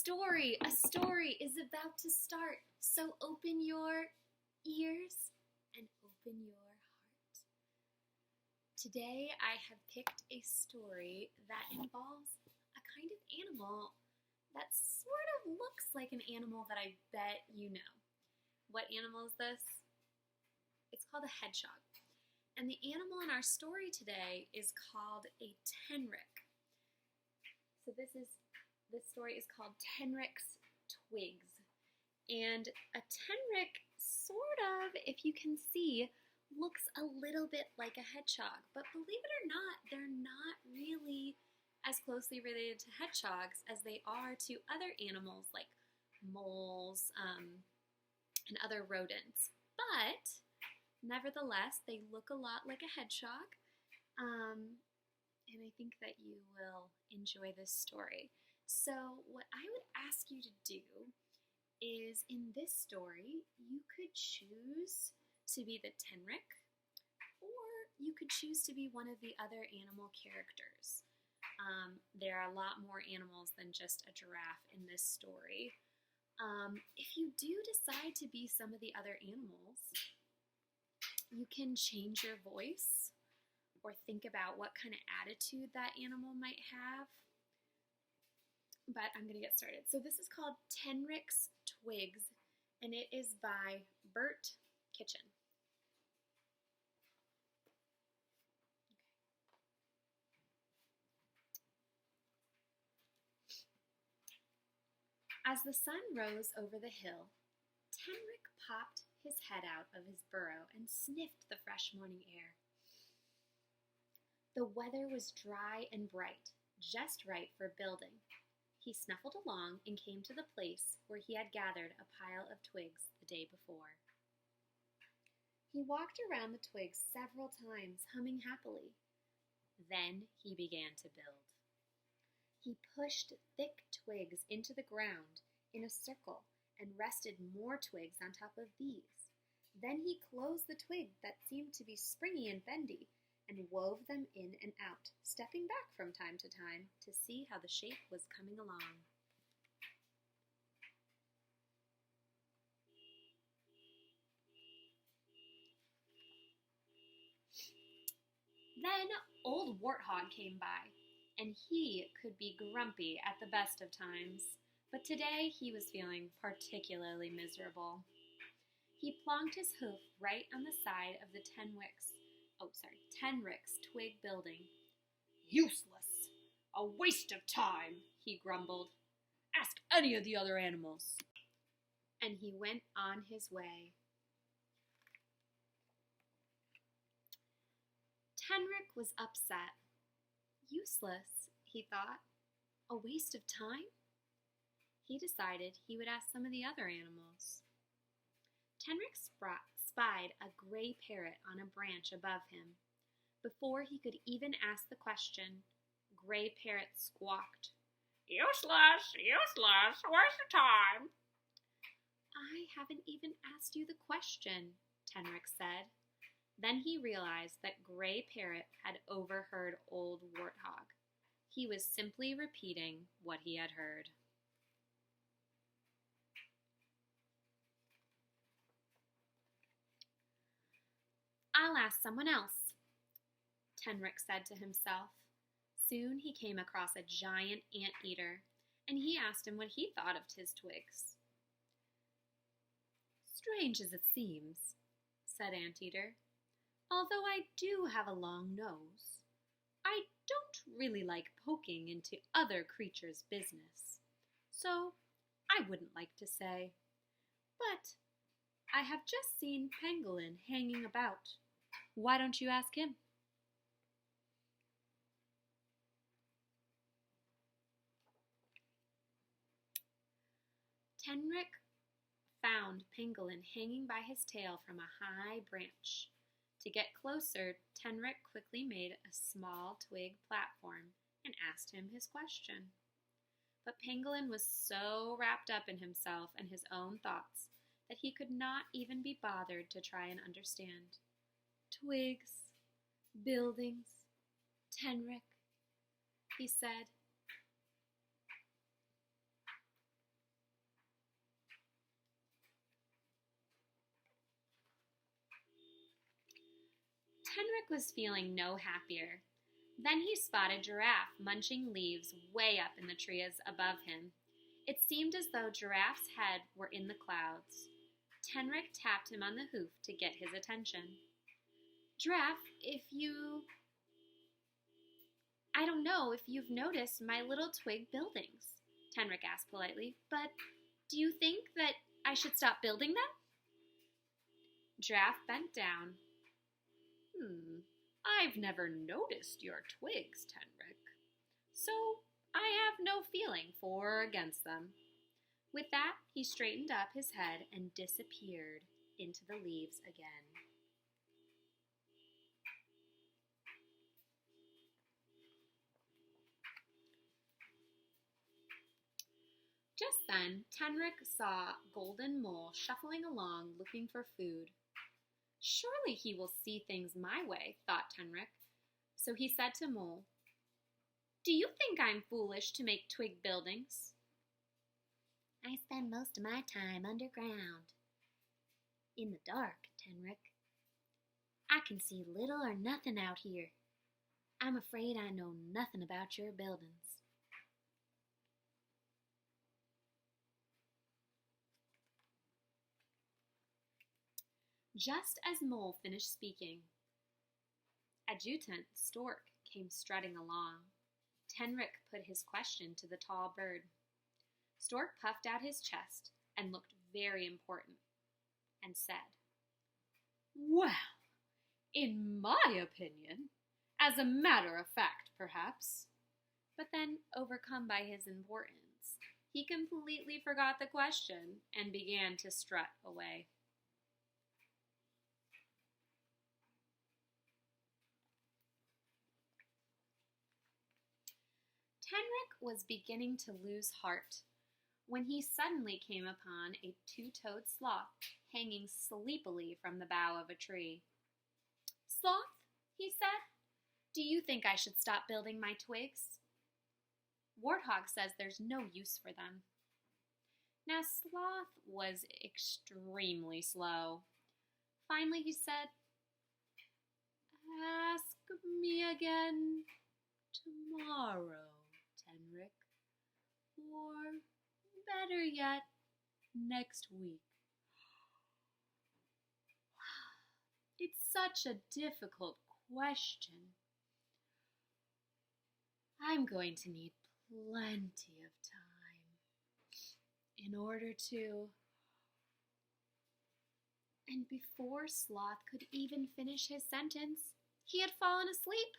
A story is about to start. So open your ears and open your heart. Today I have picked a story that involves a kind of animal that sort of looks like an animal that I bet you know. What animal is this? It's called a hedgehog. And the animal in our story today is called a Tenrec. So this story is called Tenrec's Twigs. And a Tenrec sort of, if you can see, looks a little bit like a hedgehog. But believe it or not, they're not really as closely related to hedgehogs as they are to other animals like moles and other rodents. But nevertheless, they look a lot like a hedgehog. And I think that you will enjoy this story. So what I would ask you to do is, in this story, you could choose to be the Tenrec, or you could choose to be one of the other animal characters. There are a lot more animals than just a giraffe in this story. If you do decide to be some of the other animals, you can change your voice or think about what kind of attitude that animal might have. But I'm going to get started. So this is called Tenrec's Twigs, and it is by Bert Kitchen. As the sun rose over the hill, Tenrec popped his head out of his burrow and sniffed the fresh morning air. The weather was dry and bright, just right for building. He snuffled along and came to the place where he had gathered a pile of twigs the day before. He walked around the twigs several times, humming happily. Then he began to build. He pushed thick twigs into the ground in a circle and rested more twigs on top of these. Then he closed the twig that seemed to be springy and bendy and wove them in and out, stepping back from time to time to see how the shape was coming along. Then old Warthog came by, and he could be grumpy at the best of times, but today he was feeling particularly miserable. He plonked his hoof right on the side of the Tenrec's twig building. Useless! A waste of time, he grumbled. Ask any of the other animals. And he went on his way. Tenrec was upset. Useless, he thought. A waste of time? He decided he would ask some of the other animals. Tenrec spied a gray parrot on a branch above him. Before he could even ask the question, Gray Parrot squawked, Useless, useless, where's the time? I haven't even asked you the question, Tenrec said. Then he realized that Gray Parrot had overheard old Warthog. He was simply repeating what he had heard. I'll ask someone else, Tenrec said to himself. Soon he came across a giant anteater, and he asked him what he thought of his twigs. Strange as it seems, said Anteater, although I do have a long nose, I don't really like poking into other creatures' business, so I wouldn't like to say. But I have just seen Pangolin hanging about. Why don't you ask him? Tenrec found Pangolin hanging by his tail from a high branch. To get closer, Tenrec quickly made a small twig platform and asked him his question. But Pangolin was so wrapped up in himself and his own thoughts that he could not even be bothered to try and understand. Twigs, buildings, Tenrec, he said. Tenrec was feeling no happier. Then he spotted Giraffe munching leaves way up in the trees above him. It seemed as though Giraffe's head were in the clouds. Tenrec tapped him on the hoof to get his attention. Giraffe, I don't know if you've noticed my little twig buildings, Tenrec asked politely, but do you think that I should stop building them? Giraffe bent down. I've never noticed your twigs, Tenrec, so I have no feeling for or against them. With that, he straightened up his head and disappeared into the leaves again. Just then, Tenrec saw Golden Mole shuffling along looking for food. Surely he will see things my way, thought Tenrec. So he said to Mole, Do you think I'm foolish to make twig buildings? I spend most of my time underground. In the dark, Tenrec. I can see little or nothing out here. I'm afraid I know nothing about your buildings. Just as Mole finished speaking, Adjutant Stork came strutting along. Tenrec put his question to the tall bird. Stork puffed out his chest and looked very important and said, Well, in my opinion, as a matter of fact, perhaps. But then, overcome by his importance, he completely forgot the question and began to strut away. Tenrec was beginning to lose heart when he suddenly came upon a two-toed sloth hanging sleepily from the bough of a tree. Sloth, he said, do you think I should stop building my twigs? Warthog says there's no use for them. Now, Sloth was extremely slow. Finally, he said, Ask me again tomorrow, Tenrec, or better yet, next week. It's such a difficult question. I'm going to need plenty of time in order to... And before Sloth could even finish his sentence, he had fallen asleep.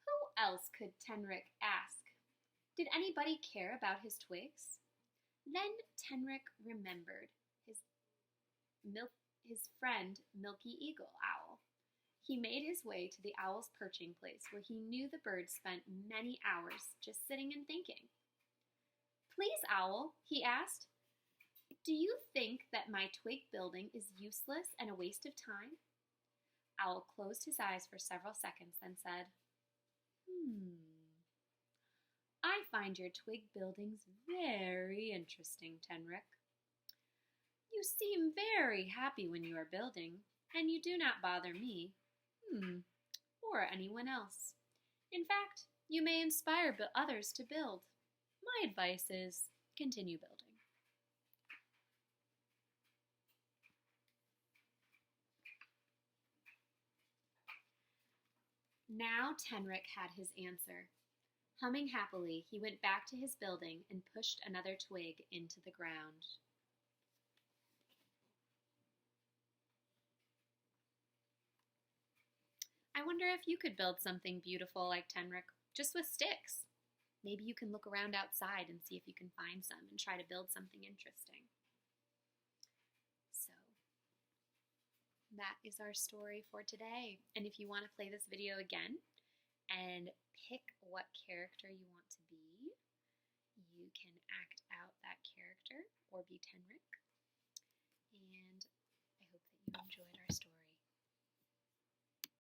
Who else could Tenrec ask? Did anybody care about his twigs? Then Tenrec remembered his friend Milky Eagle Owl. He made his way to the owl's perching place where he knew the bird spent many hours just sitting and thinking. Please, Owl, he asked, do you think that my twig building is useless and a waste of time? Owl closed his eyes for several seconds, then said, I find your twig buildings very interesting, Tenrec. You seem very happy when you are building, and you do not bother me, or anyone else. In fact, you may inspire others to build. My advice is continue building. Now Tenrec had his answer. Humming happily, he went back to his building and pushed another twig into the ground. I wonder if you could build something beautiful like Tenrec, just with sticks. Maybe you can look around outside and see if you can find some and try to build something interesting. So, that is our story for today. And if you want to play this video again and pick what character you want to be, you can act out that character or be Tenrec.